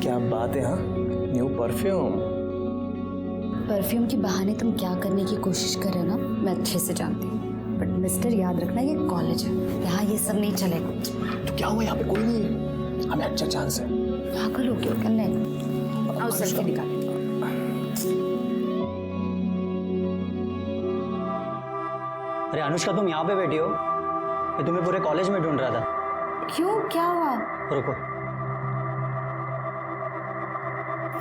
क्या बात है। हाँ, न्यू परफ्यूम। परफ्यूम के बहाने तुम क्या करने की कोशिश कर रहे हो ना, मैं अच्छे से जानती हूँ। बट मिस्टर, याद रखना ये कॉलेज है, यहाँ ये सब नहीं चलेगा। तो क्या हुआ, यहाँ पे कोई नहीं है, हमें अच्छा चांस है। पागल हो क्यों करने? आओ सेल्फी निकाल। अरे अनुष्का, तुम यहाँ पे बैठी हो? मैं तुम्हें पूरे कॉलेज में ढूंढ रहा था। क्यों, क्या हुआ? रुको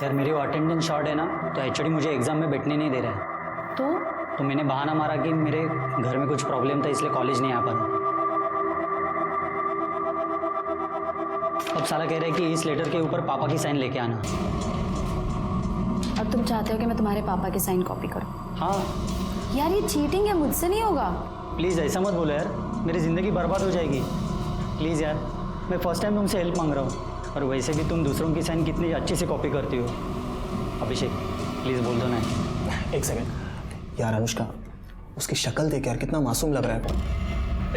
यार, मेरी वो अटेंडेंस शॉर्ट है ना, तो एचओडी मुझे एग्जाम में बैठने नहीं दे रहा है। तो मैंने बहाना मारा कि मेरे घर में कुछ प्रॉब्लम था, इसलिए कॉलेज नहीं आ पाया। अब साला कह रहा है कि इस लेटर के ऊपर पापा की साइन लेके आना। अब तुम चाहते हो कि मैं तुम्हारे पापा की साइन कॉपी करूं? हाँ यार ये चीटिंग है, मुझसे नहीं होगा। प्लीज़ ऐसा मत बोलो यार, मेरी ज़िंदगी बर्बाद हो जाएगी। प्लीज़ यार, मैं फर्स्ट टाइम तुमसे हेल्प मांग रहा हूँ, और वैसे भी तुम दूसरों की साइन कितनी अच्छी से कॉपी करती हो। अभिषेक प्लीज़ बोल दो ना। एक सेकंड यार, अनुष्का उसकी शक्ल देख यार, कितना मासूम लग रहा है।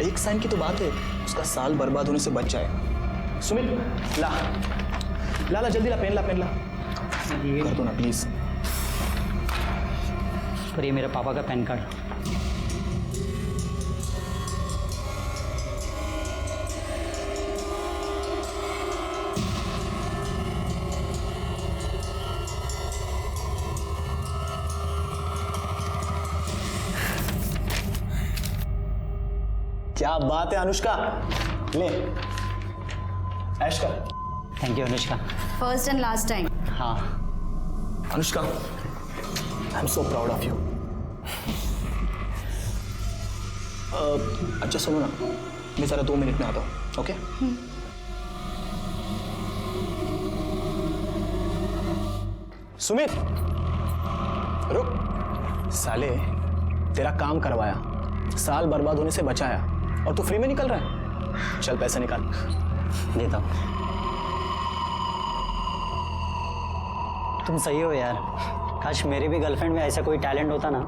एक साइन की तो बात है, उसका साल बर्बाद होने से बच जाए। सुमित ला ला ला, जल्दी ला, पेन ला, पेन ला, कर दो ना प्लीज। और ये मेरे पापा का पैन कार्ड। क्या बात है अनुष्का, ले ऐश कर। Thank you Anushka. First and last time. हाँ Anushka, I am so proud of you. अच्छा सुनो ना, मैं जरा 2 मिनट में आता हूँ, ओके? सुमित रुक। साले, तेरा काम करवाया, साल बर्बाद होने से बचाया, और तू फ्री में निकल रहा है। चल पैसे निकाल। देता हूँ। तुम सही हो यार, काश मेरी भी गर्लफ्रेंड में ऐसा कोई टैलेंट होता ना,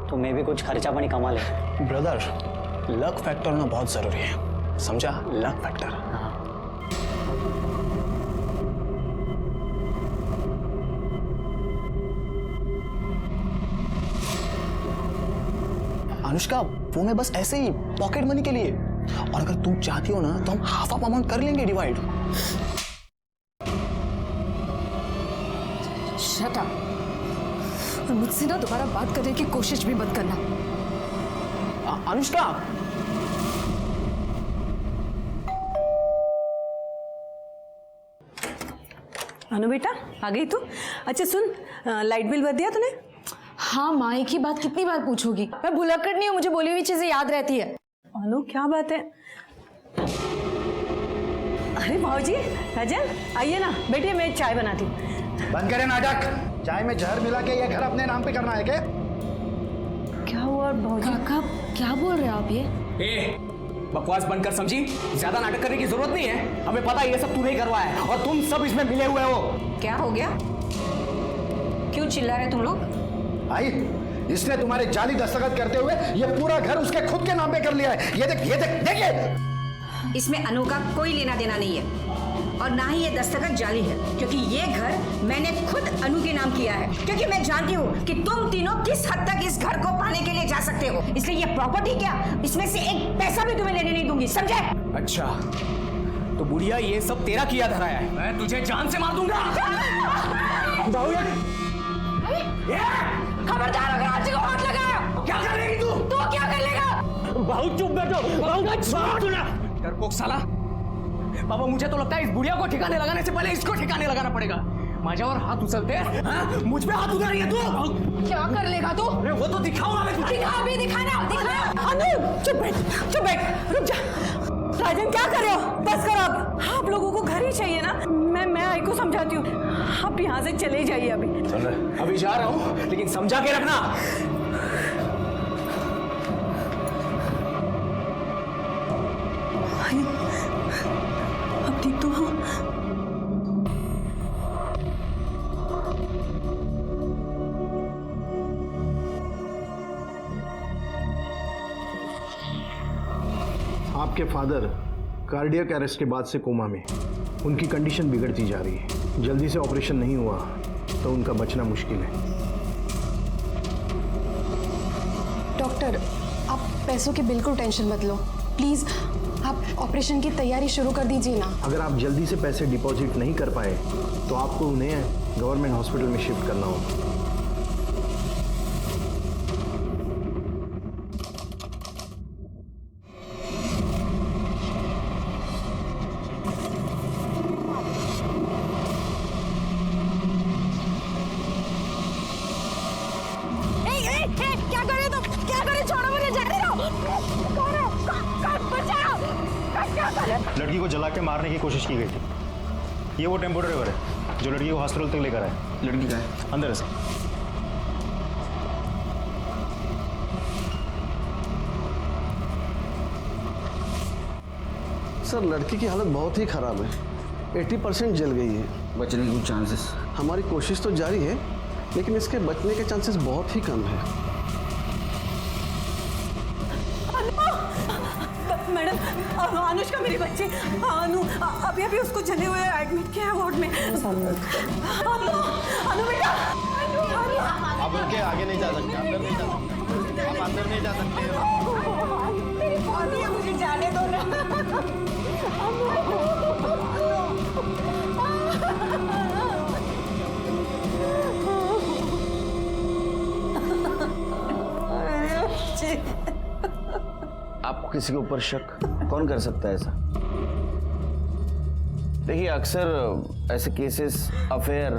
तो मैं भी कुछ खर्चा पानी कमा ले। ब्रदर, लक फैक्टर होना बहुत जरूरी है, समझा? Luck factor. हाँ अनुष्का, वो मैं बस ऐसे ही पॉकेट मनी के लिए, और अगर तुम चाहती हो ना तो हम हाफ ऑफ अमाउंट कर लेंगे डिवाइड। शट अप, और मुझसे ना दोबारा बात करने की कोशिश भी मत करना। अनुष्का, अनु बेटा, आ गई तू? अच्छा सुन, लाइट बिल भर दिया तूने? हाँ माँ, एक ही बात कितनी बार पूछोगी? मैं भुलक्कड़ नहीं हूँ, मुझे बोली हुई चीजें याद रहती है। अनु क्या बात है? अरे भाऊजी, राजन आइए ना, बैठिए, मैं चाय बनाती हूँ। बंद करें नाटक। चाय में जहर मिला के ये घर अपने नाम पे करना है क्या? क्या हुआ भाऊजी? काका क्या बोल रहे हो आप ये? ए, बकवास बंद कर समझी, ज्यादा नाटक करने की जरूरत नहीं है। हमें पता है ये सब तूने ही करवाया है, और तुम सब इसमें मिले हुए हो। क्या हो गया? क्यों चिल्ला रहे तुम लोग? आई, इसने तुम्हारे जाली दस्तखत करते हुए ये पूरा घर उसके खुद के नाम पे कर लिया है। ये देख, ये देख, देखिए। इसमें अनु का कोई लेना देना नहीं है, और ना ही ये दस्तखत जाली है, क्योंकि ये घर मैंने खुद अनु के नाम किया है, क्योंकि मैं जानती हूँ कि तुम तीनों किस हद तक इस घर को पाने के लिए जा सकते हो। इसलिए ये प्रॉपर्टी क्या, इसमें से एक पैसा भी तुम्हें लेने नहीं दूंगी, समझे? अच्छा, तो बुढ़िया ये सब तेरा किया धरा है। मैं तुझे जान से मार दूंगा। खबरदार, अगर आज को हाथ लगाया क्या कर लेगी तू? तो क्या कर लेगा? बहुत चुप बैठो, बहुत डरपोक साला। बाबा, मुझे तो लगता है इस बुढ़िया को ठिकाने लगाने से पहले इसको ठिकाने लगाना पड़ेगा। माझ्यावर हाथ उछलते हैं, हाँ? मुझ पे हाथ उठा रही है तू? क्या कर लेगा तू? अरे वो तो दिखाऊंगा मैं तुझे। दिखा भी, दिखाना, दिखा। अनु चुप बैठ, चुप बैठ, रुक जा। राजन क्या कर रहे हो? बस करो अब, आप लोगों को घर ही चाहिए ना। मैं आई को समझाती हूँ, आप यहाँ से चले जाइए अभी। चल रहे, अभी जा रहा हूँ, लेकिन समझा के रखना। अब ठीक तो हो? आपके फादर कार्डियक अरेस्ट के बाद से कोमा में, उनकी कंडीशन बिगड़ती जा रही है। जल्दी से ऑपरेशन नहीं हुआ तो उनका बचना मुश्किल है। डॉक्टर, आप पैसों की बिल्कुल टेंशन मत लो, प्लीज़ आप ऑपरेशन की तैयारी शुरू कर दीजिए ना। अगर आप जल्दी से पैसे डिपॉजिट नहीं कर पाए तो आपको उन्हें गवर्नमेंट हॉस्पिटल में शिफ्ट करना होगा। क्या करे तुम? क्या करे? छोड़ो मुझे, जाने दो। कौन है? बचाओ। क्या करे? लड़की को जला के मारने की कोशिश की गई थी। ये वो टेम्पो ड्राइवर है जो लड़की को हॉस्पिटल तक लेकर आया। लड़की का है अंदर है सर। सर लड़की की हालत बहुत ही खराब है, 80% जल गई है। बचने के कुछ चांसेस? हमारी कोशिश तो जारी है, लेकिन इसके बचने के चांसेस बहुत ही कम है। मैडम, अनुष्का मेरी बच्ची अनु अभी अभी उसको जले हुए एडमिट किया है वार्ड में। अनु बेटा, आप उनके आगे नहीं जा सकते, अंदर नहीं जा सकते, आप अंदर नहीं जा सकते। मेरी बॉडी है, मुझे जाने दो ना। आपको किसी के ऊपर शक कौन कर सकता है ऐसा? देखिए, अक्सर ऐसे केसेस अफेयर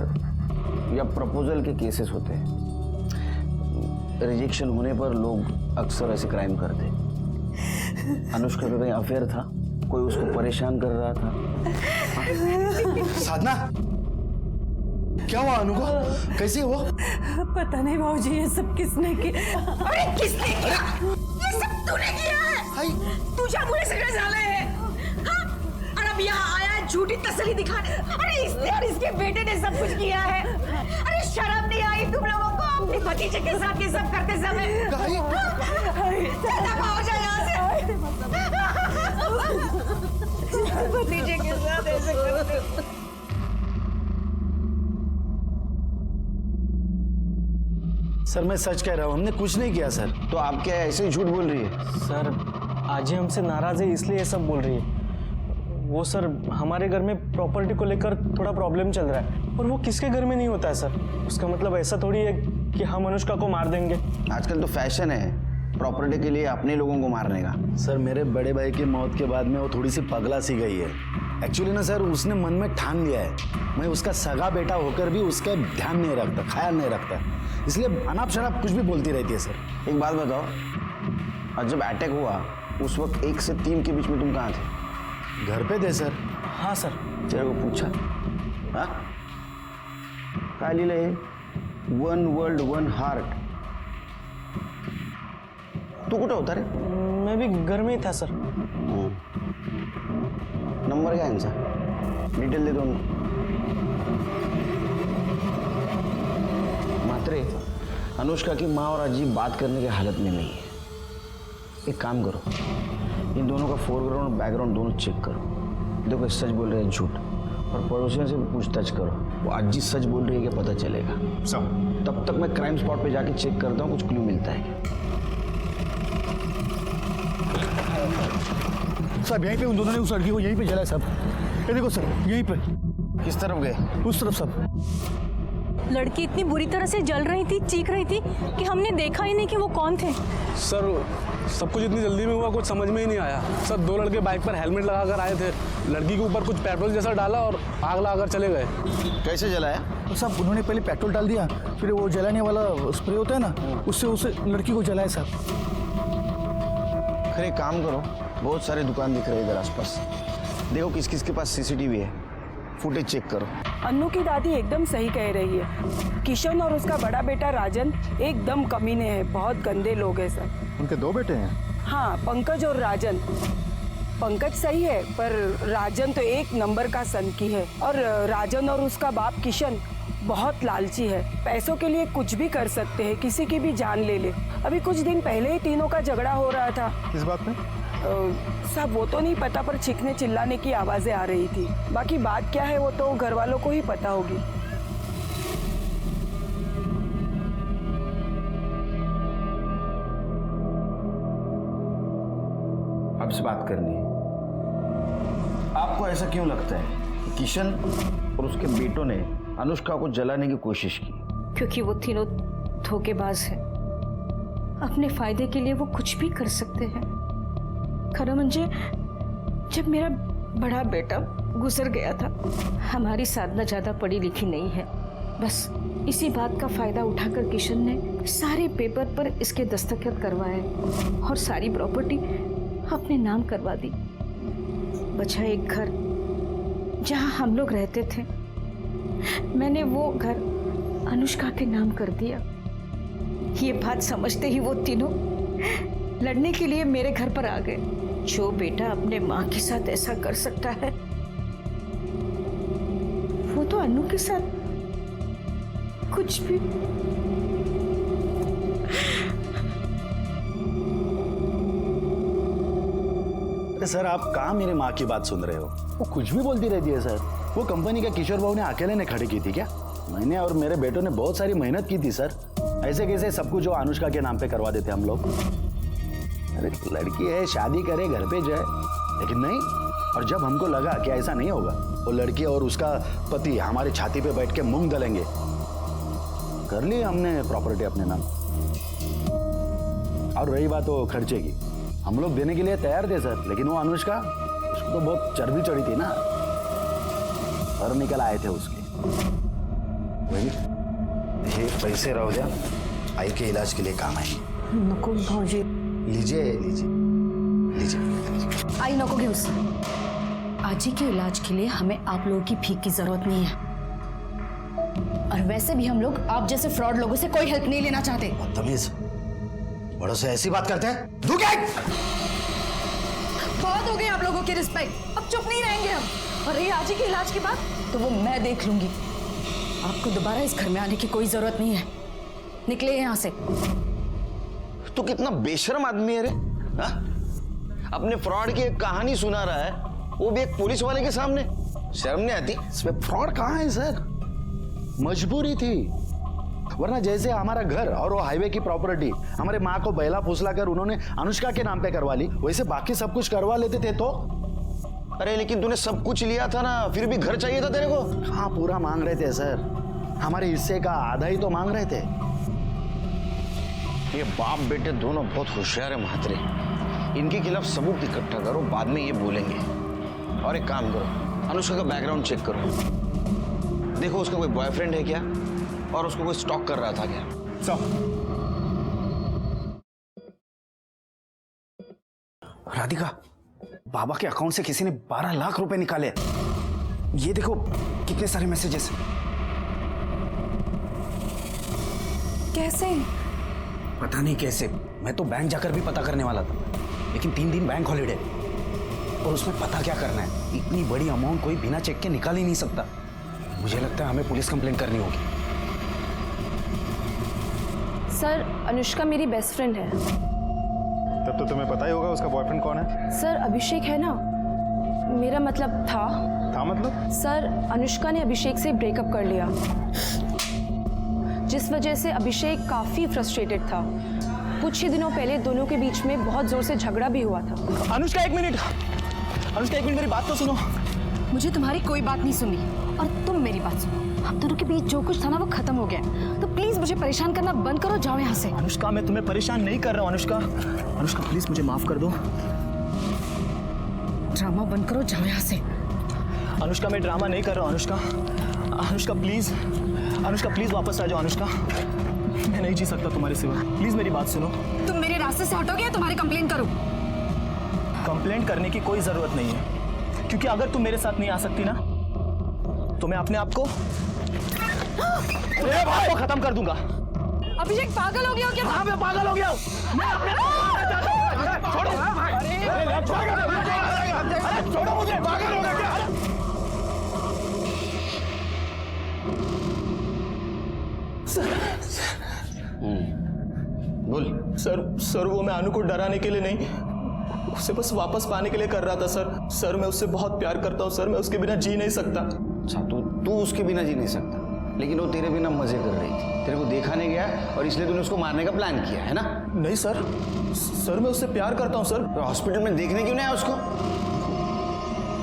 या प्रपोजल के केसेस होते हैं। रिजेक्शन होने पर लोग अक्सर ऐसे क्राइम करते हैं। अनुष्का का कहीं अफेयर था, कोई उसको परेशान कर रहा था। साधना, क्या हुआ अनु को? कैसे हुआ? पता नहीं भाऊजी, ये सब किसने किया? अरे किसने किया? ये सब तूने किया है। तू मुझे सगळे झाले है, हाँ? और अब यहाँ आया है झूठी तसल्ली दिखाने। अरे इसने और इसके बेटे ने सब कुछ किया है। अरे शर्म नहीं आई तुम लोगों को अपने भतीजे के साथ ये सब करते समय? हो जाए यहाँ से। भतीजे के साथ ऐसे करते। सर मैं सच कह रहा हूँ, हमने कुछ नहीं किया सर। तो आप क्या ऐसे ही झूठ बोल रही है? सर आज ही हमसे नाराज है इसलिए ये सब बोल रही है। वो सर हमारे घर में प्रॉपर्टी को लेकर थोड़ा प्रॉब्लम चल रहा है, और वो किसके घर में नहीं होता है सर। उसका मतलब ऐसा थोड़ी है कि हम अनुष्का को मार देंगे। आजकल तो फैशन है प्रॉपर्टी के लिए अपने लोगों को मारने का। सर मेरे बड़े भाई की मौत के बाद में वो थोड़ी सी पगला सी गई है। एक्चुअली ना सर, उसने मन में ठान लिया है मैं उसका सगा बेटा होकर भी उसका ध्यान नहीं रखता, ख्याल नहीं रखता, इसलिए अनाप शनाप कुछ भी बोलती रहती है सर। एक बात बताओ, और जब अटैक हुआ उस वक्त 1 से 3 के बीच में तुम कहाँ थे? घर पे थे सर। हाँ सर। तेरे को पूछा? हाँ, काय लिहिलंय? 1 वर्ल्ड 1 हार्ट। तू कुठं होता रे? मैं भी घर में ही था सर। नंबर क्या है इनका? डिटेल दे दो उनको। मात्रे, अनुष्का की माँ और अजी बात करने की हालत में नहीं है। एक काम करो, इन दोनों का फोरग्राउंड और बैकग्राउंड दोनों चेक करो। देखो सच बोल रहे हैं झूठ, और पड़ोसियों से भी पूछताछ करो। वो अजी सच बोल रही है कि पता चलेगा। तब तक मैं क्राइम स्पॉट पे जाके चेक करता हूँ, कुछ क्लू मिलता है क्या। साहब यहीं पे उन दोनों ने उस लड़की को यहीं पे जलाया साहब। ये देखो सर, यहीं पे। किस तरफ गए? उस तरफ साहब। लड़की इतनी बुरी तरह से जल रही थी, चीख रही थी कि हमने देखा ही नहीं कि वो कौन थे। सर सब कुछ इतनी जल्दी में हुआ, कुछ समझ में ही नहीं आया सर। 2 लड़के बाइक पर हेलमेट लगाकर आए थे, लड़की के ऊपर कुछ पेट्रोल जैसा डाला और आग लगाकर चले गए। कैसे जलाया? तो साहब उन्होंने पहले पेट्रोल डाल दिया, फिर वो जलाने वाला स्प्रे होता है ना, उससे उसे लड़की को जलाया साहब। फिर एक काम करो, बहुत सारे दुकान दिख रहे हैं इधर आसपास, देखो किस किस के पास सीसीटीवी है, फुटेज चेक करो। अन्नू की दादी एकदम सही कह रही है। किशन और उसका बड़ा बेटा राजन एकदम कमीने हैं, बहुत गंदे लोग हैं सर। उनके 2 बेटे हैं? हाँ, पंकज और राजन। पंकज सही है, पर राजन तो 1 नंबर का सनकी है। और राजन और उसका बाप किशन बहुत लालची है, पैसों के लिए कुछ भी कर सकते हैं, किसी की भी जान ले ले। अभी कुछ दिन पहले ही तीनों का झगड़ा हो रहा था। किस बात में? साहब वो तो नहीं पता, पर चीखने चिल्लाने की आवाजें आ रही थी। बाकी बात क्या है वो तो घर वालों को ही पता होगी। आपसे बात करनी है। आपको ऐसा क्यों लगता है कि किशन और उसके बेटों ने अनुष्का को जलाने की कोशिश की? क्योंकि वो तीनों धोखेबाज हैं। अपने फायदे के लिए वो कुछ भी कर सकते हैं। खरा म्हणजे जब मेरा बड़ा बेटा गुजर गया था, हमारी साधना ज्यादा पढ़ी लिखी नहीं है। बस इसी बात का फायदा उठाकर किशन ने सारे पेपर पर इसके दस्तखत करवाए और सारी प्रॉपर्टी अपने नाम करवा दी। बचा एक घर जहां हम लोग रहते थे। मैंने वो घर अनुष्का के नाम कर दिया। ये बात समझते ही वो तीनों लड़ने के लिए मेरे घर पर आ गए। जो बेटा अपने माँ के साथ ऐसा कर सकता है, वो तो अनु के साथ कुछ भी। सर आप कहाँ मेरी माँ की बात सुन रहे हो? वो कुछ भी बोलती रहती है सर। वो कंपनी का किशोर बाबू ने अकेले ने खड़ी की थी क्या? मैंने और मेरे बेटों ने बहुत सारी मेहनत की थी सर। ऐसे कैसे सब कुछ जो अनुष्का के नाम पे करवा देते हम लोग? अरे लड़की है, शादी करे, घर पे जाए, लेकिन नहीं। और जब हमको लगा कि ऐसा नहीं होगा, वो लड़की और उसका पति हमारी छाती पे बैठ के मूंग दलेंगे, कर ली हमने प्रॉपर्टी अपने नाम। और रही बात वो खर्चे की, हम लोग देने के लिए तैयार थे सर, लेकिन वो अनुष्का, उसको तो बहुत चर्बी चढ़ी थी ना, और निकल आए थे उसके। वही ये पैसे रहो जा, आई के इलाज के लिए काम आएंगे। नको भाऊजी, लीजिए लीजिए लीजिए। आई नको घेऊस। आजी के इलाज के लिए हमें आप लोगों की भीख की जरूरत नहीं है। और वैसे भी हम लोग आप जैसे फ्रॉड लोगों से कोई हेल्प नहीं लेना चाहते। बदतमीज, बड़ों से ऐसी बात करते हैं? बहुत हो गई आप लोगों की रिस्पेक्ट, अब चुप नहीं रहेंगे हम। और ये आजी के इलाज की बात तो वो मैं देख लूंगी। आपको दोबारा इस घर में आने की कोई जरूरत नहीं है। निकले यहाँ से। तो कितना बेशर्म आदमी है रे, हा? अपने फ्रॉड की एक कहानी सुना रहा है, वो भी एक पुलिस वाले के सामने। शर्म नहीं आती? इसमें फ्रॉड कहाँ है सर? मजबूरी थी, वरना जैसे हमारा घर और वो हाईवे की प्रॉपर्टी हमारे माँ को बैला फुसला कर उन्होंने अनुष्का के नाम पे करवा ली, वैसे बाकी सब कुछ करवा लेते थे तो। अरे लेकिन तूने सब कुछ लिया था ना, फिर भी घर चाहिए था तेरे को। हाँ पूरा मांग रहे थे सर, हमारे हिस्से का आधा ही तो मांग रहे थे। ये बाप बेटे दोनों बहुत होशियार है महात्रे। इनके खिलाफ सबूत इकट्ठा करो, बाद में ये बोलेंगे। और एक काम करो, अनुष्का का बैकग्राउंड चेक करो, देखो उसका कोई बॉयफ्रेंड है क्या, और उसको कोई स्टॉक कर रहा था क्या। राधिका, बाबा के अकाउंट से किसी ने 12 लाख रुपए निकाले। ये देखो कितने सारे मैसेजेस। कैसे? पता नहीं कैसे, मैं तो बैंक जाकर भी पता करने वाला था, लेकिन 3 दिन बैंक हॉलीडे, और उसमें पता क्या करना है? इतनी बड़ी अमाउंट कोई बिना चेक के निकाल ही नहीं सकता। मुझे लगता है हमें पुलिस कंप्लेंट करनी होगी। सर, अनुष्का मेरी बेस्ट फ्रेंड है। तब तो तुम्हें पता ही होगा उसका बॉयफ्रेंड कौन है। सर, अभिषेक है ना, मेरा मतलब था मतलब? सर, अनुष्का ने अभिषेक से ब्रेकअप कर लिया, जिस वजह से अभिषेक काफी फ्रस्ट्रेटेड था। कुछ ही दिनों पहले दोनों के बीच में बहुत जोर से झगड़ा भी हुआ था। अनुष्का एक मिनट, अनुष्का एक मिनट, मेरी बात तो सुनो। मुझे तुम्हारी कोई बात नहीं सुननी, और तुम मेरी बात सुनो। हम दोनों के बीच जो कुछ था ना वो खत्म हो गया, तो प्लीज मुझे परेशान करना बंद करो, जाओ यहाँ से। अनुष्का, मैं तुम्हें परेशान नहीं कर रहा हूँ। अनुष्का, अनुष्का प्लीज मुझे माफ कर दो। ड्रामा बंद करो, जाओ यहाँ से। अनुष्का, मैं ड्रामा नहीं कर रहा हूँ। अनुष्का, अनुष्का प्लीज, अनुष्का प्लीज वापस आ जाओ। अनुष्का, मैं नहीं जी सकता तुम्हारे सिवा, प्लीज मेरी बात सुनो। तुम मेरे रास्ते से हटोगे या तुम्हारी कंप्लेंट करूं? कंप्लेंट करने की कोई जरूरत नहीं है, क्योंकि अगर तुम मेरे साथ नहीं आ सकती ना, तो मैं अपने आप को खत्म कर दूंगा। अभिषेक पागल हो गया क्या? हाँ, मैं पागल हो गया हूँ। मैं अपने छोड़ो मुझे, पागल हो गया क्या? बोल। सर, वो मैं अनु को डराने के लिए नहीं, उसे बस वापस पाने के लिए कर रहा था सर। सर मैं उससे बहुत प्यार करता हूँ सर, मैं उसके बिना जी नहीं सकता। अच्छा, तू उसके बिना जी नहीं सकता, लेकिन वो तेरे बिना मजे कर रही थी, तेरे को देखा नहीं गया और इसलिए तूने उसको मारने का प्लान किया है ना? नहीं सर, सर मैं उससे प्यार करता हूँ सर। तो हॉस्पिटल में देखने क्यों नहीं आया उसको?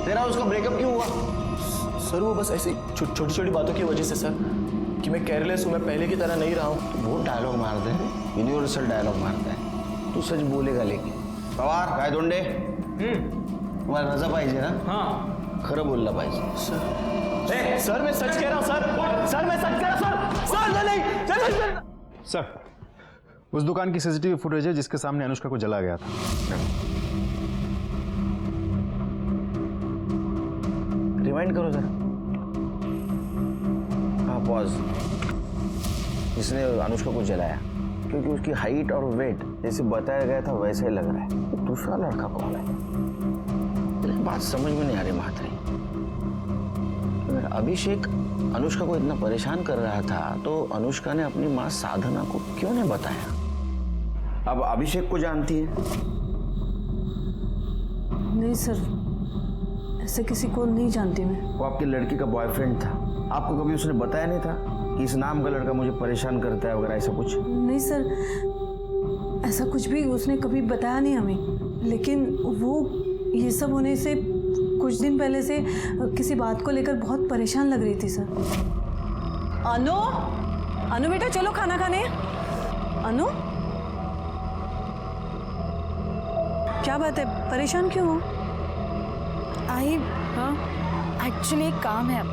तेरा उसका ब्रेकअप क्यों हुआ? सर वो बस ऐसी छोटी छोटी बातों की वजह से सर, कि मैं केयरलेस हूँ, मैं पहले की तरह नहीं रहा हूँ। तो बहुत डायलॉग मारते हैं, यूनिवर्सल डायलॉग मारता है। तू सच बोलेगा लेकिन पवार काय दोंडे, तुम्हाला रजा पाहिजे ना? हाँ, खरं बोलला पाहिजे। सर मैं सच कह रहा हूँ सर मैं सच कह रहा हूँ सर नहीं। सर, उस दुकान की सीसीटीवी फुटेज है जिसके सामने अनुष्का को जला गया था। रिवाइंड करो जरा। हाँ, पॉज। जिसने अनुष्का को जलाया, क्योंकि उसकी हाइट और वेट जैसे बताया गया था वैसा ही लग रहा है। तो दूसरा लड़का कौन है? लेकिन बात समझ में नहीं आ रही महात्री। अगर अभिषेक अनुष्का को इतना परेशान कर रहा था तो अनुष्का ने अपनी माँ साधना को क्यों नहीं बताया? अब अभिषेक को जानती है? नहीं सर, ऐसे किसी को नहीं जानती मैं। वो आपकी लड़की का बॉयफ्रेंड था, आपको कभी उसने बताया नहीं था कि इस नाम का लड़का मुझे परेशान करता है वगैरह ऐसा कुछ? नहीं सर, ऐसा कुछ भी उसने कभी बताया नहीं हमें। लेकिन वो ये सब होने से कुछ दिन पहले से किसी बात को लेकर बहुत परेशान लग रही थी सर। अनु बेटा चलो खाना खाने। अनु, क्या बात है, परेशान क्यों हो? आई हाँ, एक्चुअली एक काम है,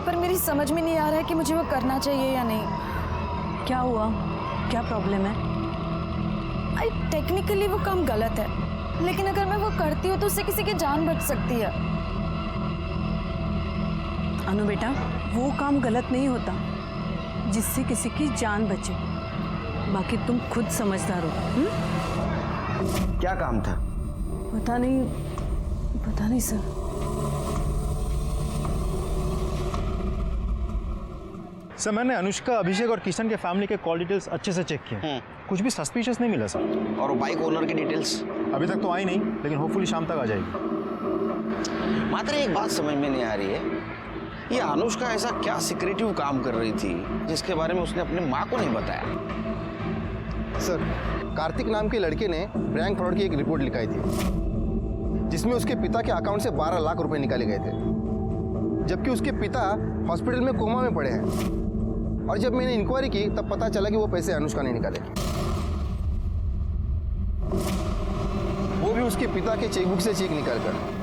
पर मेरी समझ में नहीं आ रहा है कि मुझे वो करना चाहिए या नहीं। क्या हुआ, क्या प्रॉब्लम है? आई टेक्निकली वो काम गलत है, लेकिन अगर मैं वो करती हूँ तो उससे किसी की जान बच सकती है। अनु बेटा, वो काम गलत नहीं होता जिससे किसी की जान बचे। बाकी तुम खुद समझदार हो। क्या काम था? पता नहीं सर। सर, मैंने अनुष्का, अभिषेक और किशन के फैमिली के कॉल डिटेल्स अच्छे से चेक किए। कुछ भी सस्पिशियस नहीं मिला सर। और बाइक ओनर की डिटेल्स? अभी तक तो आई नहीं, लेकिन होपफुली शाम तक आ जाएगी। मात्र एक बात समझ में नहीं आ रही है, ये अनुष्का ऐसा क्या सीक्रेटिव काम कर रही थी जिसके बारे में उसने अपनी माँ को नहीं बताया? सर, कार्तिक नाम के लड़के ने बैंक फ्रॉड की एक रिपोर्ट लिखाई थी जिसमें उसके पिता के अकाउंट से 12 लाख रुपए निकाले गए थे, जबकि उसके पिता हॉस्पिटल में कोमा में पड़े हैं। और जब मैंने इंक्वायरी की तब पता चला कि वो पैसे अनुष्का ने निकाले, वो भी उसके पिता के चेकबुक से चेक निकाल कर।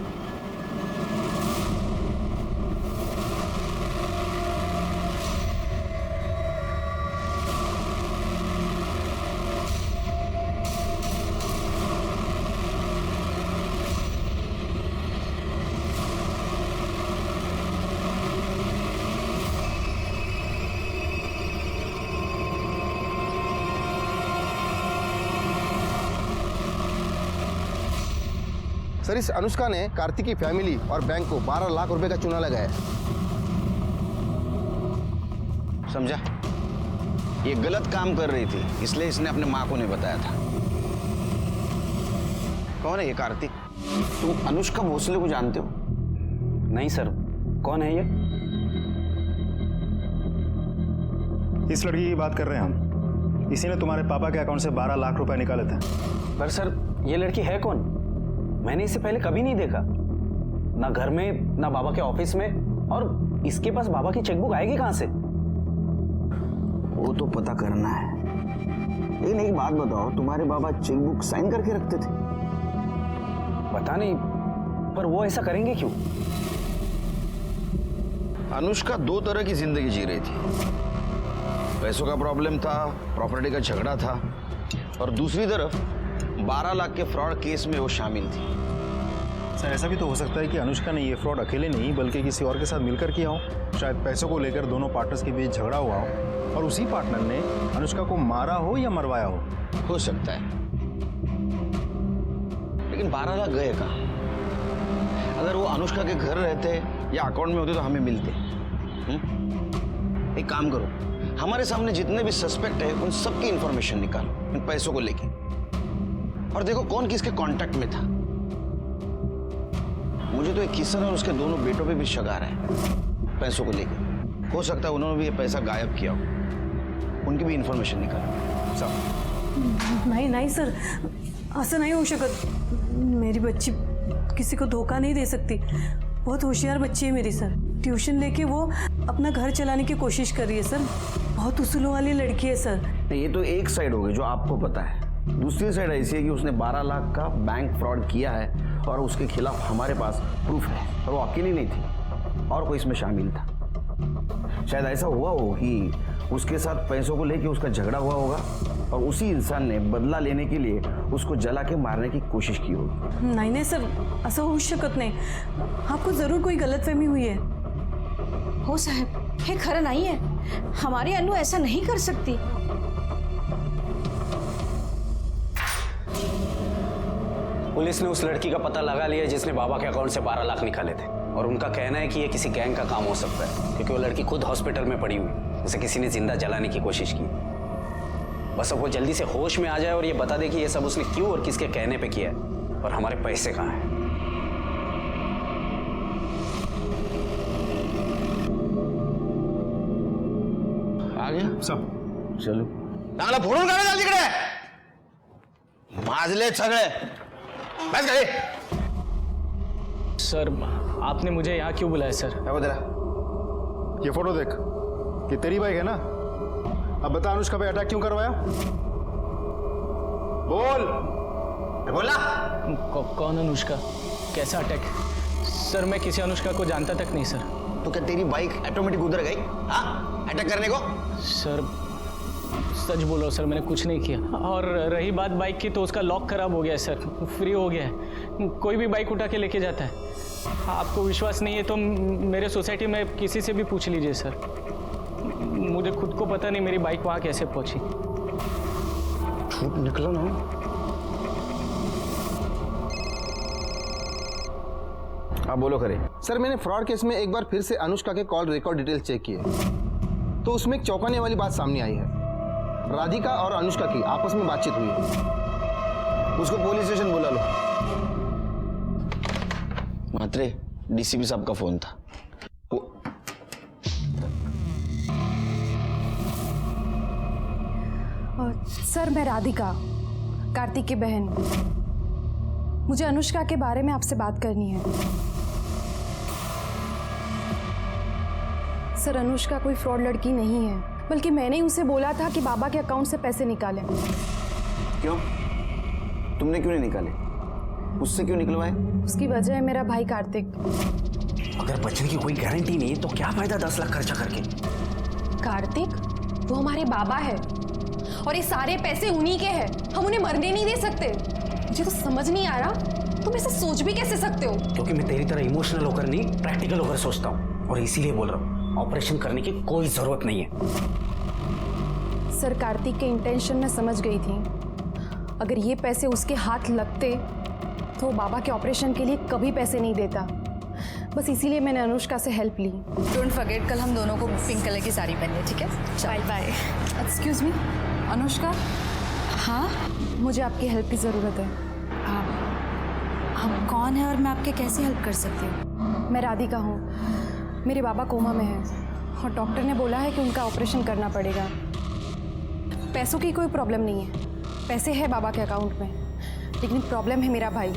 सर, इस अनुष्का ने कार्तिक की फैमिली और बैंक को 12 लाख रुपए का चूना लगाया। समझा? ये गलत काम कर रही थी, इसलिए इसने अपने माँ को नहीं बताया था। कौन है ये कार्तिक? तुम अनुष्का भोसले को जानते हो? नहीं सर, कौन है ये? इस लड़की की बात कर रहे हैं हम। इसी ने तुम्हारे पापा के अकाउंट से 12 लाख रुपए निकाले थे। पर सर, ये लड़की है कौन? मैंने इसे पहले कभी नहीं देखा, ना घर में ना बाबा के ऑफिस में। और इसके पास बाबा की चेकबुक आएगी कहां से? वो तो पता करना है। लेकिन एक बात बताओ, तुम्हारे बाबा चेकबुक साइन करके रखते थे? पता नहीं, पर वो ऐसा करेंगे क्यों? अनुष्का दो तरह की जिंदगी जी रही थी। पैसों का प्रॉब्लम था, प्रॉपर्टी का झगड़ा था, और दूसरी तरफ 12 लाख के फ्रॉड केस में वो शामिल थी। सर, ऐसा भी तो हो सकता है कि अनुष्का ने ये फ्रॉड अकेले नहीं बल्कि किसी और के साथ मिलकर किया हो। शायद पैसों को लेकर दोनों पार्टनर्स के बीच झगड़ा हुआ हो और उसी पार्टनर ने अनुष्का को मारा हो या मरवाया हो सकता है। लेकिन 12 लाख गए कहाँ? अगर वो अनुष्का के घर रहते या अकाउंट में होते तो हमें मिलते। एक काम करो, हमारे सामने जितने भी सस्पेक्ट है उन सबकी इंफॉर्मेशन निकालो इन पैसों को लेके, और देखो कौन किसके कांटेक्ट में था। मुझे तो एक किशन और उसके दोनों बेटों पे भी शक आ रहा है पैसों को लेकर। हो सकता है उन्होंने भी ये पैसा गायब किया हो, उनकी भी इन्फॉर्मेशन निकालो। सब नहीं नहीं सर, असं नहीं हो शकत। मेरी बच्ची किसी को धोखा नहीं दे सकती। बहुत होशियार बच्ची है मेरी सर। ट्यूशन लेके वो अपना घर चलाने की कोशिश कर रही है सर। बहुत उसूलों वाली लड़की है सर। ये तो एक साइड हो गई जो आपको पता है। दूसरी साइड ऐसी है कि उसने 12 लाख का बैंक फ्रॉड किया है और उसके खिलाफ हमारे पास प्रूफ है। और वो अकेली नहीं थी, और कोई इसमें शामिल था। शायद ऐसा हुआ हो कि उसके साथ पैसों को लेके उसका झगड़ा हुआ होगा और उसी इंसान ने बदला लेने के लिए उसको जला के मारने की कोशिश की होगी। नहीं नहीं सर, असं होऊ शकत नाही। आपको जरूर कोई गलतफहमी हुई है। हो साहब, हे खरं नाही है। हमारी अनु ऐसा नहीं कर सकती। पुलिस ने उस लड़की का पता लगा लिया जिसने बाबा के अकाउंट से 12 लाख निकाले थे, और उनका कहना है कि ये किसी गैंग का काम हो सकता है, क्योंकि वो लड़की खुद हॉस्पिटल में पड़ी हुई, उसे किसी ने जिंदा जलाने की कोशिश की। बस अब वो जल्दी से होश में आ जाए और ये बता दे कि ये सब उसने क्यों और किसके कहने पे किया है, और हमारे पैसे कहाँ हैं। आ गया सब, चलो चांगला फोडून काढा चाल तिकडे, माजले सगळे। बस गए। सर आपने मुझे यहाँ क्यों बुलाया सर? क्या तेरा? ये फोटो देख, ये तेरी बाइक है ना? अब बता अनुष्का पे अटैक क्यों करवाया? बोल। बोला। कौन अनुष्का? कैसा अटैक? सर मैं किसी अनुष्का को जानता तक नहीं सर। तो क्या तेरी बाइक ऑटोमेटिक उधर गई हाँ अटैक करने को? सर सच बोलो सर, मैंने कुछ नहीं किया। और रही बात बाइक की, तो उसका लॉक खराब हो गया है सर, फ्री हो गया है। कोई भी बाइक उठा के लेके जाता है। आपको विश्वास नहीं है तो मेरे सोसाइटी में किसी से भी पूछ लीजिए सर। मुझे खुद को पता नहीं मेरी बाइक वहाँ कैसे पहुँची। झूठ निकला ना। हाँ बोलो करे। सर मैंने फ्रॉड केस में एक बार फिर से अनुष्का के कॉल रिकॉर्ड डिटेल चेक किए, तो उसमें एक चौंकाने वाली बात सामने आई है। राधिका और अनुष्का की आपस में बातचीत हुई है। उसको पुलिस स्टेशन बुला लो। मात्रे डीसीपी साहब का फोन था। सर मैं राधिका, कार्तिक की बहन। मुझे अनुष्का के बारे में आपसे बात करनी है। सर अनुष्का कोई फ्रॉड लड़की नहीं है, बल्कि मैंने ही उसे बोला था कि बाबा के अकाउंट से पैसे निकालें। क्यों? तुमने क्यों नहीं निकाले? उससे क्यों निकलवाए? उसकी वजह है मेरा भाई कार्तिक। अगर बचने की कोई गारंटी नहीं है तो क्या फायदा 10 लाख खर्चा करके? कार्तिक वो हमारे बाबा है और ये सारे पैसे उन्हीं के हैं। हम उन्हें मरने नहीं दे सकते। मुझे तो समझ नहीं आ रहा तुम ऐसे सोच भी कैसे सकते हो? क्योंकि मैं तेरी तरह इमोशनल होकर नहीं, प्रैक्टिकल होकर सोचता हूँ, और इसीलिए बोल रहा हूँ ऑपरेशन करने की कोई जरूरत नहीं है। सर कार्तिक के इंटेंशन में समझ गई थी। अगर ये पैसे उसके हाथ लगते तो बाबा के ऑपरेशन के लिए कभी पैसे नहीं देता। बस इसीलिए मैंने अनुष्का से हेल्प ली। डोंट फॉरगेट कल हम दोनों को पिंक कलर की साड़ी पहनी है, ठीक है? Bye bye. Excuse me Anushka. हाँ मुझे आपकी हेल्प की ज़रूरत है। आप कौन है और मैं आपके कैसे हेल्प कर सकती हूँ? मैं राधिका हूँ। मेरे बाबा कोमा में हैं और डॉक्टर ने बोला है कि उनका ऑपरेशन करना पड़ेगा। पैसों की कोई प्रॉब्लम नहीं है, पैसे हैं बाबा के अकाउंट में, लेकिन प्रॉब्लम है मेरा भाई।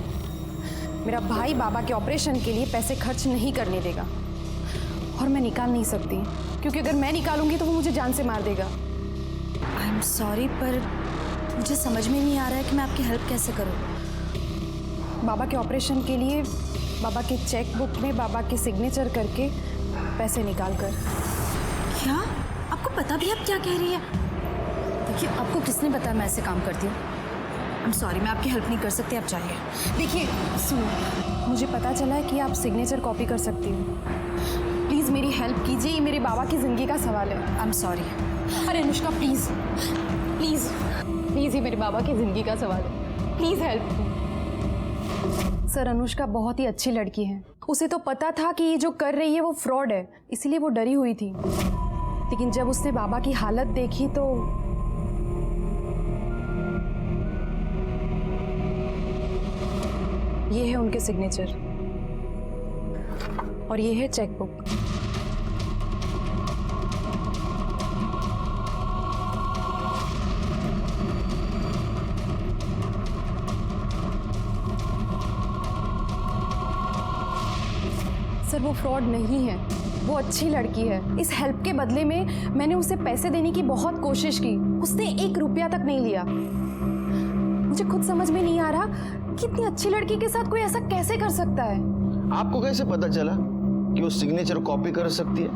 मेरा भाई बाबा के ऑपरेशन के लिए पैसे खर्च नहीं करने देगा और मैं निकाल नहीं सकती, क्योंकि अगर मैं निकालूंगी तो वो मुझे जान से मार देगा। आई एम सॉरी, पर मुझे समझ में नहीं आ रहा है कि मैं आपकी हेल्प कैसे करूँ। बाबा के ऑपरेशन के लिए बाबा के चेक बुक में बाबा के सिग्नेचर करके पैसे निकाल कर। क्या आपको पता भी आप क्या कह रही है? देखिए आपको किसने बताया मैं ऐसे काम करती हूँ? आई एम सॉरी, मैं आपकी हेल्प नहीं कर सकती, आप चाहिए। देखिए सुनो, मुझे पता चला है कि आप सिग्नेचर कॉपी कर सकती हो। प्लीज़ मेरी हेल्प कीजिए, ये मेरे बाबा की ज़िंदगी का सवाल है। I am sorry. अरे अनुष्का प्लीज़ प्लीज़ प्लीज़, ये मेरे बाबा की ज़िंदगी का सवाल है, प्लीज़ हेल्प। सर अनुष्का बहुत ही अच्छी लड़की है। उसे तो पता था कि ये जो कर रही है वो फ्रॉड है, इसीलिए वो डरी हुई थी। लेकिन जब उसने बाबा की हालत देखी तो ये है उनके सिग्नेचर। और ये है चेकबुक। सर वो फ्रॉड नहीं है, वो अच्छी लड़की है। इस हेल्प के बदले में मैंने उसे पैसे देने की बहुत कोशिश की, उसने 1 रुपया तक नहीं लिया। मुझे खुद समझ में नहीं आ रहा कि इतनी अच्छी लड़की के साथ कोई ऐसा कैसे कर सकता है। आपको कैसे पता चला कि वो सिग्नेचर कॉपी कर सकती है?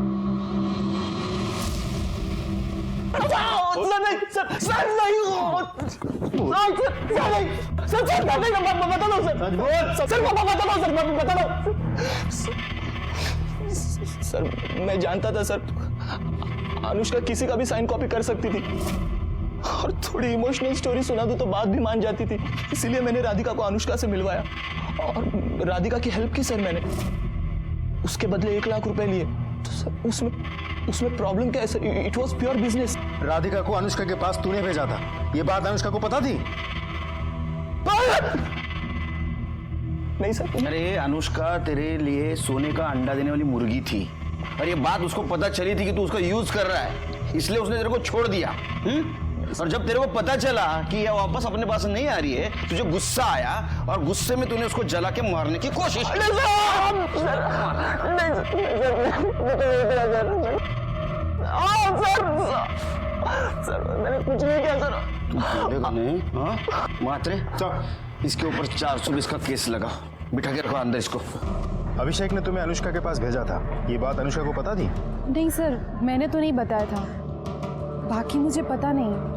सर मैं जानता था सर, अनुष्का किसी का भी साइन कॉपी कर सकती थी, और थोड़ी इमोशनल स्टोरी सुना दूं तो बात भी मान जाती थी। इसीलिए मैंने राधिका को अनुष्का से मिलवाया और राधिका की हेल्प की सर मैंने। उसके बदले 1 लाख रुपए लिए। तो सर उसमें प्रॉब्लम क्या है sir? It was pure business. Radhika को अनुष्का के पास तूने भेजा था, ये बात अनुष्का को पता थी? नहीं सर। अरे अनुष्का तेरे लिए सोने का अंडा देने वाली मुर्गी थी, और ये बात उसको पता चली थी कि तू उसका यूज कर रहा है, इसलिए उसने तेरे को छोड़ दिया। और जब तेरे को पता चला कि ये वापस अपने पास नहीं आ रही है, तुझे गुस्सा आया और गुस्से में तूने उसको जला के मारने की कोशिश की। सर मैंने कुछ नहीं किया सर। तू नहीं? हाँ मात्रे, इसके ऊपर 420 का केस लगा, बिठा के रखो अंदर इसको। अभिषेक ने तुम्हें अनुष्का के पास भेजा था, ये बात अनुष्का को पता थी? नहीं सर, मैंने तो नहीं बताया था, बाकी मुझे पता नहीं।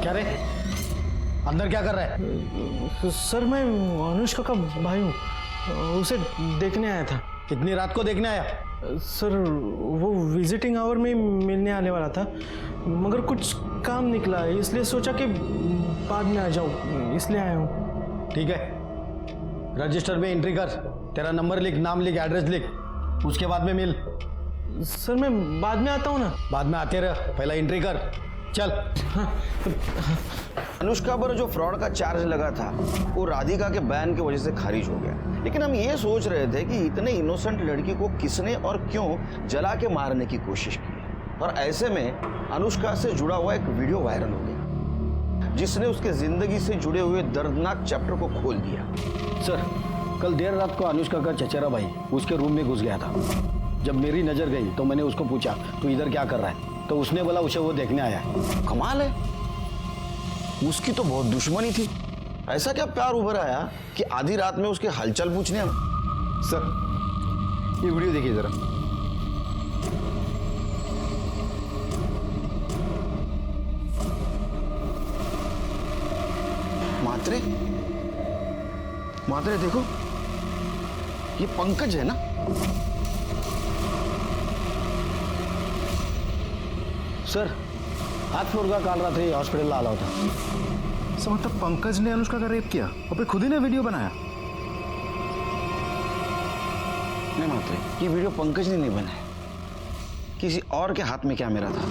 क्या रे, अंदर क्या कर रहा है? सर मैं अनुष्का का भाई हूँ, उसे देखने आया था। कितनी रात को देखने आया? सर वो विजिटिंग आवर में मिलने आने वाला था, मगर कुछ काम निकला, इसलिए सोचा कि बाद में आ जाऊँ, इसलिए आया हूँ। ठीक है, रजिस्टर में एंट्री कर, तेरा नंबर लिख, नाम लिख, एड्रेस लिख, उसके बाद में मिल। सर मैं बाद में आता हूँ ना। बाद में आते रह, पहला एंट्री कर, चल। अनुष्का पर जो फ्रॉड का चार्ज लगा था वो राधिका के बैन की वजह से खारिज हो गया, लेकिन हम ये सोच रहे थे कि इतने इनोसेंट लड़की को किसने और क्यों जला के मारने की कोशिश की। और ऐसे में अनुष्का से जुड़ा हुआ एक वीडियो वायरल हो गया, जिसने उसके जिंदगी से जुड़े हुए दर्दनाक चैप्टर को खोल दिया। सर, कल देर रात को अनुष्का का चचेरा भाई उसके रूम में घुस गया था। जब मेरी नजर गई तो मैंने उसको पूछा, तू इधर क्या कर रहा है? तो उसने बोला उसे वो देखने आया है। कमाल है, उसकी तो बहुत दुश्मनी थी। ऐसा क्या प्यार उभर आया कि आधी रात में उसके हालचाल पूछने आया? सर ये वीडियो देखिए जरा। मात्रे, मात्रे देखो, ये पंकज है ना? सर, हाथ फ्लोर का काल रात हॉस्पिटल आला होता। सर मतलब पंकज ने अनुष्का का रेप किया और फिर खुद ही ने वीडियो बनाया? नहीं मात्रे, ये वीडियो पंकज ने नहीं बनाया, किसी और के हाथ में कैमरा था।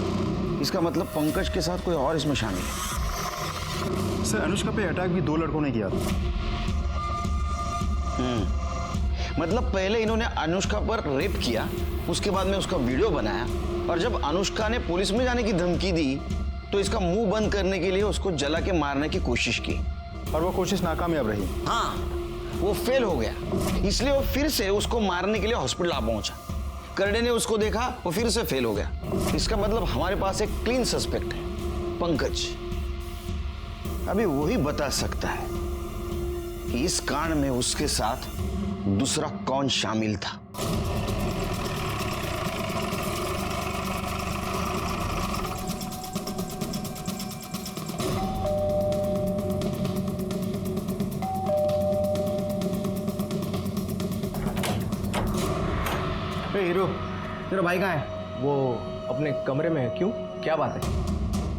इसका मतलब पंकज के साथ कोई और इसमें शामिल है। सर अनुष्का पे अटैक भी 2 लड़कों ने किया था। मतलब पहले इन्होंने अनुष्का पर रेप किया, उसके बाद में उसका वीडियो बनाया, और जब अनुष्का ने पुलिस में जाने की धमकी दी तो इसका मुंह बंद करने के लिए उसको जला के मारने की कोशिश की, और वो कोशिश नाकामयाब रही। हाँ, वो फेल हो गया, इसलिए वो फिर से उसको मारने के लिए हॉस्पिटल आ पहुंचा। करडे ने उसको देखा, वो फिर से फेल हो गया। इसका मतलब हमारे पास एक क्लीन सस्पेक्ट है, पंकज। अभी वही बता सकता है कि इस कांड में उसके साथ दूसरा कौन शामिल था। हीरो, तेरा भाई कहाँ है? वो अपने कमरे में है। क्यों, क्या बात है?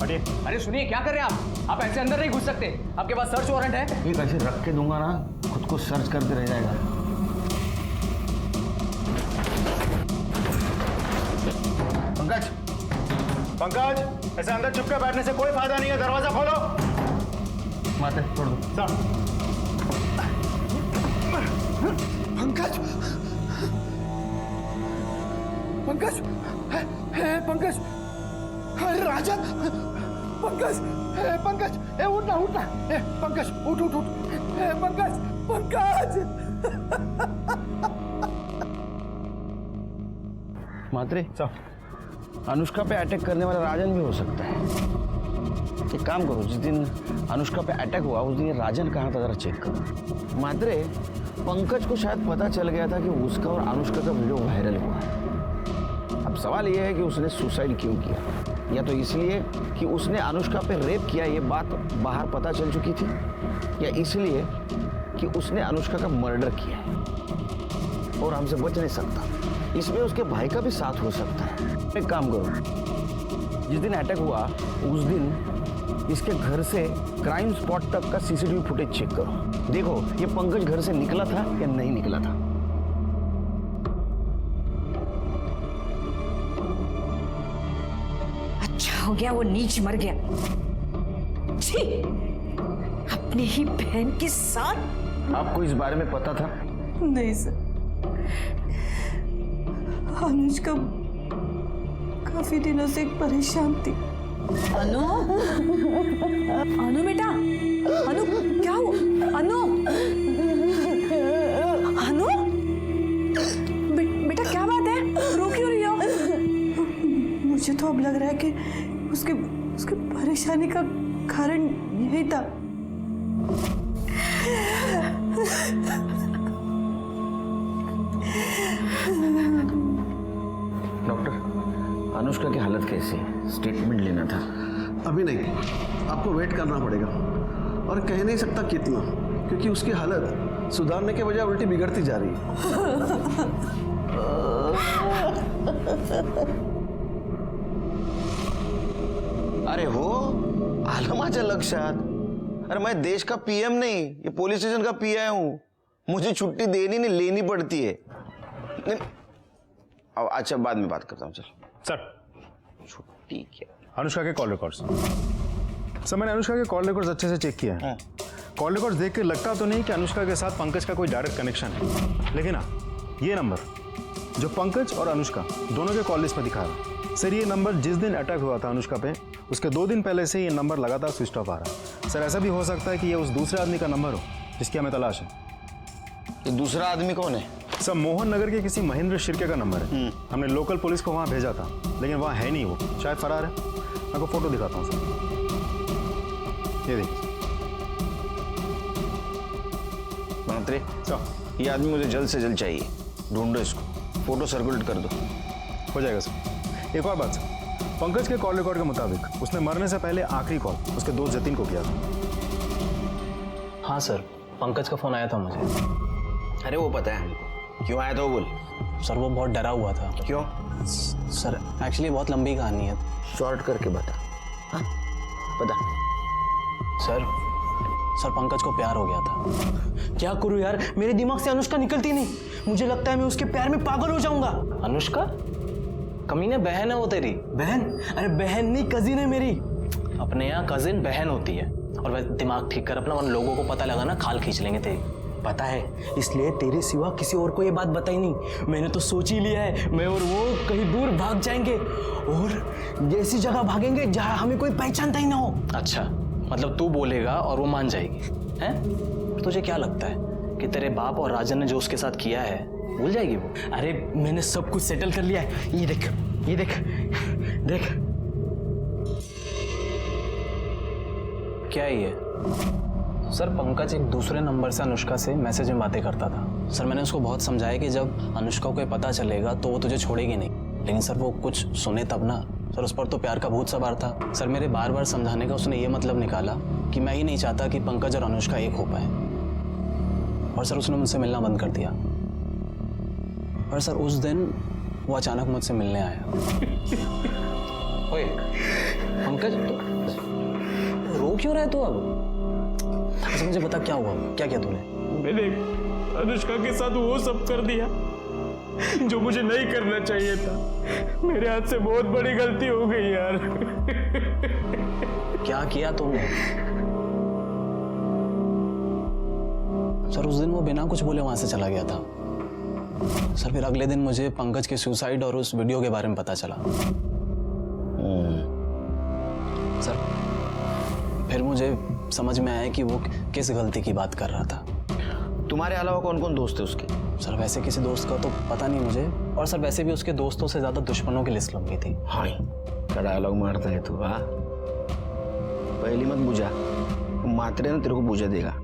अरे सुनिए, क्या कर रहे हैं आप ऐसे अंदर नहीं घुस सकते। आपके पास सर्च वारंट है। एक ऐसे रख के दूंगा ना, खुद को सर्च करते रह जाएगा। पंकज, पंकज, ऐसे अंदर चुपके बैठने से कोई फायदा नहीं है, दरवाजा खोलो। माते छोड़ दो। पंकज, पंकज, पंकज, अरे राजन, पंकज, पंकज, उठना उठना, पंकज उठ उठ उठ, पंकज, पंकज। मात्रे, अनुष्का पे अटैक करने वाला राजन भी हो सकता है। एक काम करो, जिस दिन अनुष्का पे अटैक हुआ उस दिन राजन कहाँ था जरा चेक करो। मात्रे, पंकज को शायद पता चल गया था कि उसका और अनुष्का का वीडियो वायरल हुआ है। अब सवाल यह है कि उसने सुसाइड क्यों किया, या तो इसलिए कि उसने अनुष्का पे रेप किया, ये बात बाहर पता चल चुकी थी, या इसलिए कि उसने अनुष्का का मर्डर किया है और हमसे बच नहीं सकता। इसमें उसके भाई का भी साथ हो सकता है। एक काम करो, जिस दिन अटैक हुआ उस दिन इसके घर से क्राइम स्पॉट तक का सीसीटीवी फुटेज चेक करो। देखो ये पंकज घर से निकला था या नहीं निकला था। अच्छा हो गया वो नीच मर गया। छी, अपनी ही बहन के साथ। आपको इस बारे में पता था? नहीं सर, अनुष्का काफी दिनों से परेशान थी। अनु, अनु बेटा, अनु क्या हुआ? अनु, अनु, बेटा क्या बात है? रो क्यों रही हो? मुझे तो अब लग रहा है कि उसके परेशानी का कारण यही था। डॉक्टर, अनुष्का की हालत कैसी है? स्टेटमेंट लेना था। अभी नहीं, आपको वेट करना पड़ेगा, और कह नहीं सकता कितना, क्योंकि उसकी हालत सुधारने के बजाय उल्टी बिगड़ती जा रही है। अरे हो, आलं माझ्या लक्षात। अरे मैं देश का पीएम नहीं, ये पुलिस स्टेशन का पीआई हूँ। मुझे छुट्टी देनी नहीं लेनी पड़ती है। नहीं, अब अच्छा बाद में बात करता हूँ। चल सर, छुट्टी क्या? अनुष्का के कॉल रिकॉर्ड्स। सर, मैंने अनुष्का के कॉल रिकॉर्ड्स अच्छे से चेक किया है। कॉल रिकॉर्ड्स देख के लगता तो नहीं कि अनुष्का के साथ पंकज का कोई डायरेक्ट कनेक्शन है, लेकिन हाँ, ये नंबर जो पंकज और अनुष्का दोनों के कॉल लिस्ट में दिखा रहा है, सर ये नंबर जिस दिन अटैक हुआ था अनुष्का पे, उसके 2 दिन पहले से ये नंबर लगातार स्विच ऑफ आ रहा है। सर, ऐसा भी हो सकता है कि ये उस दूसरे आदमी का नंबर हो जिसकी हमें तलाश है। ये दूसरा आदमी कौन है? सर, मोहन नगर के किसी महेंद्र शिर्के का नंबर है। हमने लोकल पुलिस को वहाँ भेजा था, लेकिन वहाँ है नहीं, वो शायद फरार है। मैं आपको फोटो दिखाता हूँ सर, ये देखिए। मंत्री, ये आदमी मुझे जल्द से जल्द चाहिए, ढूंढो इसको, फोटो सर्कुलेट कर दो। हो जाएगा सर। एक और बात सर, पंकज के कॉल रिकॉर्ड के मुताबिक उसने मरने से पहले आखिरी कॉल उसके दोस्त जतिन को किया था। हाँ सर, पंकज का फोन आया था मुझे। अरे वो पता है, क्यों आया था वो बोल। सर वो बहुत डरा हुआ था। क्यों? सर एक्चुअली बहुत लंबी कहानी है। शॉर्ट करके बता। हाँ बता। सर पंकज को प्यार हो गया था। क्या करूं यार, मेरे दिमाग से अनुष्का निकलती नहीं। मुझे लगता है मैं उसके प्यार में पागल हो जाऊंगा। अनुष्का? कमीने बहन है वो तेरी। बहन? अरे बहन नहीं, कजिन है मेरी। अपने यहाँ कजिन बहन होती है। और वैसे दिमाग ठीक कर अपना, वरना लोगों को पता लगा ना खाल खींच लेंगे तेरी। पता है, इसलिए तेरे सिवा किसी और को ये बात बताई नहीं। मैंने तो सोच ही लिया है, मैं और वो कहीं दूर भाग जाएंगे और ऐसी जगह भागेंगे जहां हमें कोई पहचानता ही ना हो। अच्छा, मतलब तू बोलेगा और वो मान जाएगी, हैं? तुझे क्या लगता है कि तेरे बाप और राजन ने जो उसके साथ किया है भूल जाएगी वो? अरे मैंने सब कुछ सेटल कर लिया है। ये देख, ये देख, देख। क्या ये? सर पंकज एक दूसरे नंबर से अनुष्का से मैसेज में बातें करता था। सर मैंने उसको बहुत समझाया कि जब अनुष्का को पता चलेगा तो वो तुझे छोड़ेगी नहीं, लेकिन सर वो कुछ सुने तब ना। सर उस पर तो प्यार का भूत सवार था। सर मेरे बार बार समझाने का उसने ये मतलब निकाला कि मैं ही नहीं चाहता कि पंकज और अनुष्का एक हो पाए, और सर उसने मुझसे मिलना बंद कर दिया। और सर उस दिन वो अचानक मुझसे मिलने आया। ओए पंकज, तो रो क्यों रहे तू अब? अच्छा मुझे बता क्या हुआ, क्या किया तूने? मैंने अनुष्का के साथ वो सब कर दिया जो मुझे नहीं करना चाहिए था। मेरे हाथ से बहुत बड़ी गलती हो गई यार। क्या किया तुमने? सर उस दिन वो बिना कुछ बोले वहां से चला गया था सर। फिर अगले दिन मुझे पंकज के सुसाइड और उस वीडियो के बारे में पता चला सर। फिर मुझे समझ में आया कि वो किस गलती की बात कर रहा था। तुम्हारे अलावा कौन कौन दोस्त है उसके? सर वैसे किसी दोस्त का तो पता नहीं मुझे, और सर वैसे भी उसके दोस्तों से ज्यादा दुश्मनों की लिस्ट लंबी थी। हाँ क्या डायलॉग मारता है तू? हाँ पहली मत बुझा, मात्रे ना तेरे को बुझा देगा।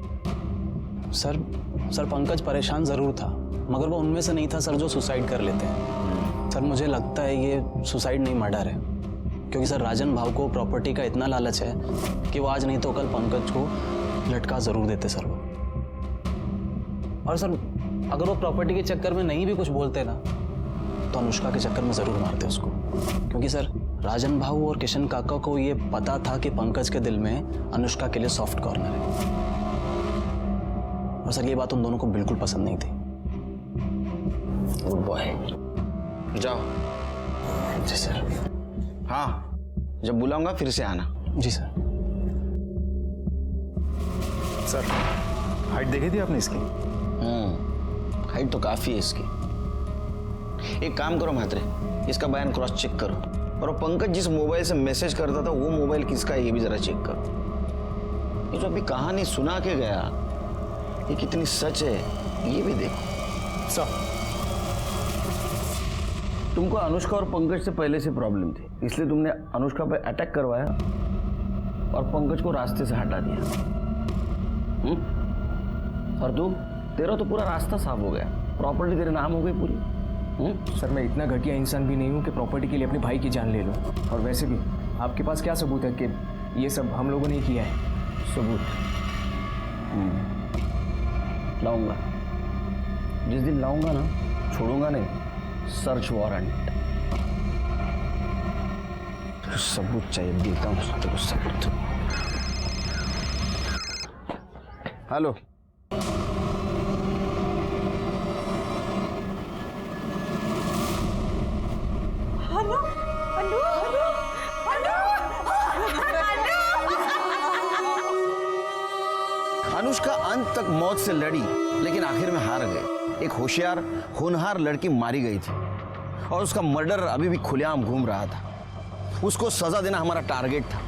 सर पंकज परेशान जरूर था, मगर वो उनमें से नहीं था सर जो सुसाइड कर लेते हैं। सर मुझे लगता है ये सुसाइड नहीं मर्डर है, क्योंकि सर राजन भाव को प्रॉपर्टी का इतना लालच है कि वो आज नहीं तो कल पंकज को लटका जरूर देते सर वो। और सर अगर वो प्रॉपर्टी के चक्कर में नहीं भी कुछ बोलते ना, तो अनुष्का के चक्कर में जरूर मारते उसको, क्योंकि सर राजन भाव और किशन काका को ये पता था कि पंकज के दिल में अनुष्का के लिए सॉफ्ट कॉर्नर है। और सर ये बात उन दोनों को बिल्कुल पसंद नहीं थी। गुड बॉय, जाओ। जी सर। हाँ जब बुलाऊंगा फिर से आना। जी सर। सर हाइट देखी थी आपने इसकी? हाइट तो काफी है इसकी। एक काम करो म्हात्रे, इसका बयान क्रॉस चेक करो, और वो पंकज जिस मोबाइल से मैसेज करता था वो मोबाइल किसका है ये भी जरा चेक करो। ये जो अभी कहानी सुना के गया ये कितनी सच है ये भी देखो। सर तुमको अनुष्का और पंकज से पहले से प्रॉब्लम थी, इसलिए तुमने अनुष्का पे अटैक करवाया और पंकज को रास्ते से हटा दिया। और तू, तेरा तो पूरा रास्ता साफ हो गया, प्रॉपर्टी तेरे नाम हो गई पूरी। सर मैं इतना घटिया इंसान भी नहीं हूँ कि प्रॉपर्टी के लिए अपने भाई की जान ले लूँ। और वैसे भी आपके पास क्या सबूत है कि ये सब हम लोगों ने किया है? सबूत लाऊंगा, जिस दिन लाऊंगा ना छोड़ूंगा नहीं। सर्च वारंट, सबूत चाहिए, देता हूँ तेरे को सबूत। हेलो अनुष्का अंत तक मौत से लड़ी, लेकिन आखिर में हार गई। एक होशियार होनहार लड़की मारी गई थी और उसका मर्डर अभी भी खुलेआम घूम रहा था। उसको सजा देना हमारा टारगेट था,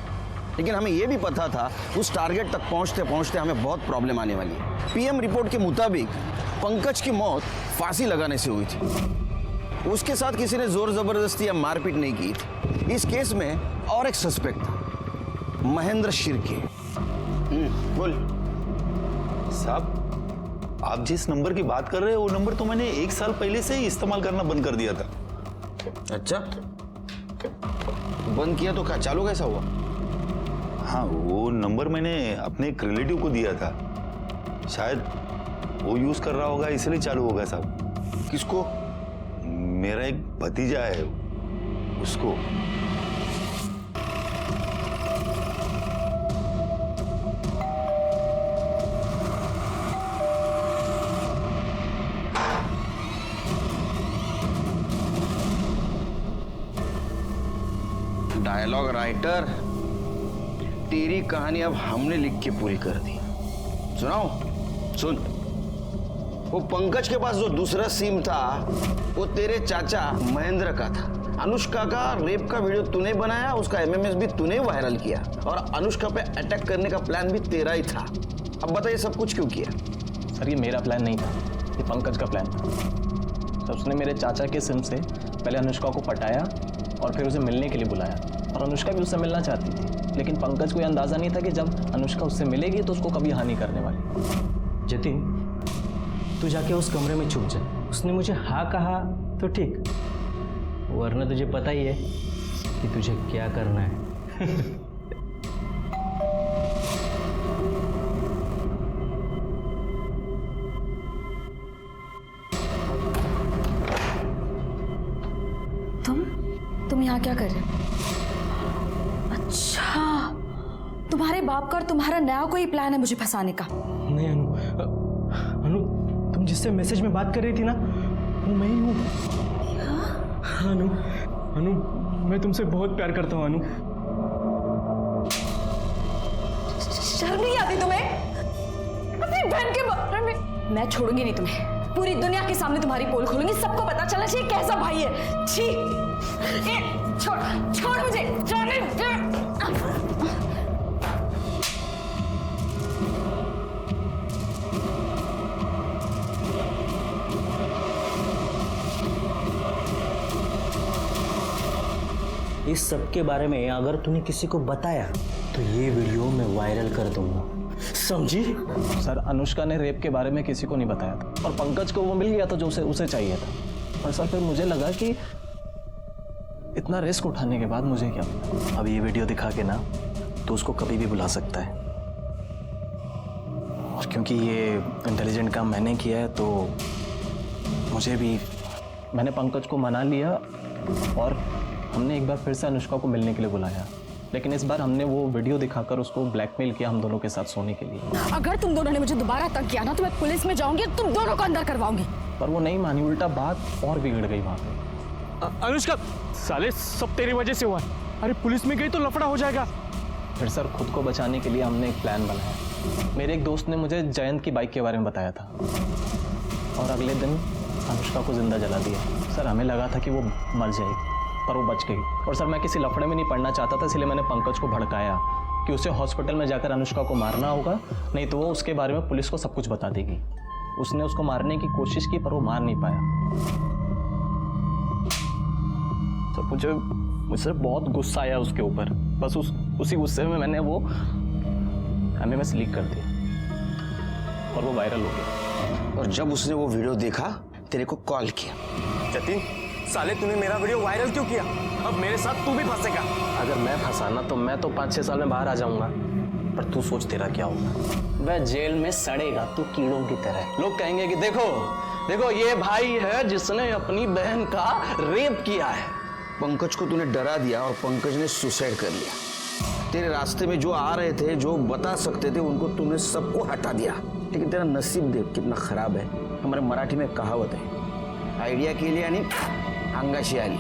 लेकिन हमें यह भी पता था उस टारगेट तक पहुंचते पहुंचते हमें बहुत प्रॉब्लम आने वाली है। पीएम रिपोर्ट के मुताबिक पंकज की मौत फांसी लगाने से हुई थी। उसके साथ किसी ने जोर जबरदस्ती या मारपीट नहीं की थी। इस केस में और एक सस्पेक्ट था, महेंद्र शिर्के। बोल साहब, आप जिस नंबर की बात कर रहे हैं वो नंबर तो मैंने 1 साल पहले से ही इस्तेमाल करना बंद कर दिया था। अच्छा, बंद किया तो क्या चालू कैसा हुआ? हाँ, वो नंबर मैंने अपने एक रिलेटिव को दिया था, शायद वो यूज कर रहा होगा इसलिए चालू होगा साहब। किसको? मेरा एक भतीजा है, उसको। डायलॉग राइटर, तेरी कहानी अब हमने लिख के पूरी कर दी। सुनाओ? सुन, वो पंकज के पास जो दूसरा सिम था वो तेरे चाचा महेंद्र का था। अनुष्का का रेप का वीडियो तूने बनाया, उसका एमएमएस भी तूने वायरल किया, और अनुष्का पे अटैक करने का प्लान भी तेरा ही था। अब बताइए सब कुछ क्यों किया? सर ये मेरा प्लान नहीं था, ये पंकज का प्लान था। सर उसने मेरे चाचा के सिम से पहले अनुष्का को पटाया और फिर उसे मिलने के लिए बुलाया, और अनुष्का भी उससे मिलना चाहती थी, लेकिन पंकज को यह अंदाजा नहीं था कि जब अनुष्का उससे मिलेगी तो उसको कभी हानि करने वाली। जतिन, तू जाके उस कमरे में छुप जा। उसने मुझे हाँ कहा तो ठीक, वरना तुझे पता ही है कि तुझे क्या करना है। तुम्हारे बाप का और तुम्हारा नया कोई प्लान है मुझे फंसाने का? नहीं अनु, तुम जिससे मैसेज में बात कर रही थी ना, वो मैं ही हूँ। हाँ अनु, मैं तुमसे बहुत प्यार करता हूँ अनु। शर्म नहीं आती तुम्हें? अपनी बहन के बारे में। मैं छोड़ूंगी नहीं तुम्हें, पूरी दुनिया के सामने तुम्हारी पोल खोलूंगी, सबको पता चलना चाहिए कैसा भाई है। छी, छोड़ मुझे, इस सब के बारे में अगर तूने किसी को बताया तो ये वीडियो मैं वायरल कर दूंगा, समझी? सर, अनुष्का ने रेप के बारे में किसी को नहीं बताया था और पंकज को वो मिल गया था जो उसे चाहिए था। और सर फिर मुझे लगा कि इतना रिस्क उठाने के बाद मुझे क्या पता, अब ये वीडियो दिखा के ना तो उसको कभी भी बुला सकता है। और क्योंकि ये इंटेलिजेंट काम मैंने किया है तो मैंने पंकज को मना लिया और हमने एक बार फिर से अनुष्का को मिलने के लिए बुलाया, लेकिन इस बार हमने वो वीडियो दिखाकर उसको ब्लैकमेल किया हम दोनों के साथ सोने के लिए। अगर तुम दोनों ने मुझे दोबारा तंग किया ना तो मैं पुलिस में जाऊंगी, तुम दोनों को अंदर करवाऊंगी। पर वो नहीं मानी, उल्टा बात और बिगड़ गई वहां पे। अनुष्का, साले सब तेरी वजह से हुआ है। अरे पुलिस में गई तो लफड़ा हो जाएगा। फिर सर खुद को बचाने के लिए हमने एक प्लान बनाया। मेरे एक दोस्त ने मुझे जयंत की बाइक के बारे में बताया था और अगले दिन अनुष्का को जिंदा जला दिया। सर हमें लगा था कि वो मर जाएगी पर वो बच गई। और सर मैं किसी लफड़े में नहीं पड़ना चाहता था, इसलिए मैंने पंकज को भड़काया कि उसे हॉस्पिटल में जाकर अनुष्का को मारना होगा, नहीं तो वो उसके बारे में पुलिस को सब कुछ बता देगी। उसने उसको मारने की कोशिश की पर वो मार नहीं पाया। तो मुझे बहुत गुस्सा आया उसके ऊपर। बस उसी गुस्से में मैंने वो एमएमएस लीक कर दिया और वो वायरल हो गया। और जब उसने वो वीडियो देखा तेरे को कॉल किया। जतिन, साले तूने मेरा वीडियो वायरल क्यों किया? अब मेरे साथ तू भी फंसेगा। अगर मैं फंसाना तो मैं तो 5-6 साल में बाहर आ जाऊंगा, पर तू सोच तेरा क्या होगा। वह जेल में सड़ेगा तू कीड़ों की तरह। लोग कहेंगे कि देखो ये भाई है जिसने अपनी बहन का रेप किया है। पंकज को तूने डरा दिया और पंकज ने सुसाइड कर लिया। तेरे रास्ते में जो आ रहे थे, जो बता सकते थे, उनको तूने सबको हटा दिया। लेकिन तेरा नसीब देख कितना खराब है। हमारे मराठी में कहावत है, आइडिया के लिए यानी हंगाशी आली।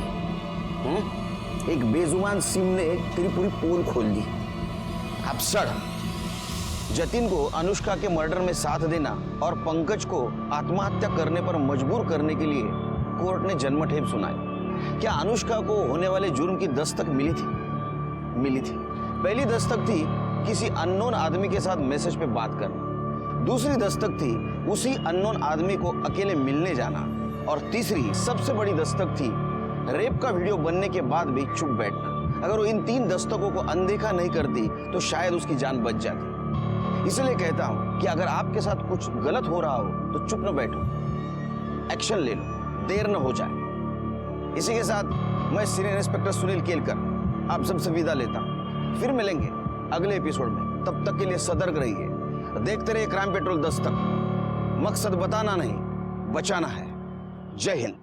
एक बेजुबान सिम ने तेरी पूरी पोल खोल दी। अब सड़। जतिन को अनुष्का के मर्डर में साथ देना और पंकज को आत्महत्या करने पर मजबूर करने के लिए कोर्ट ने जन्मठेप सुनाई। क्या अनुष्का को होने वाले जुर्म की दस्तक मिली थी? मिली थी। पहली दस्तक थी किसी अननोन आदमी के साथ मैसेज पे बात करना। दूसरी दस्तक थी उसी अननोन आदमी को अकेले मिलने जाना। और तीसरी सबसे बड़ी दस्तक थी रेप का वीडियो बनने के बाद भी चुप बैठना। अगर वो इन 3 दस्तकों को अनदेखा नहीं करती तो शायद उसकी जान बच जाती। इसलिए कहता हूं कि अगर आपके साथ कुछ गलत हो रहा हो तो चुप न बैठो, एक्शन ले लो, देर न हो जाए। इसी के साथ मैं सीनियर इंस्पेक्टर सुनील केलकर आप सबसे विदा लेता हूं। फिर मिलेंगे अगले एपिसोड में। तब तक के लिए सतर्क रहिए, देखते रहिए क्राइम पेट्रोल दस्तक। मकसद बताना नहीं, बचाना है। जय हिंद।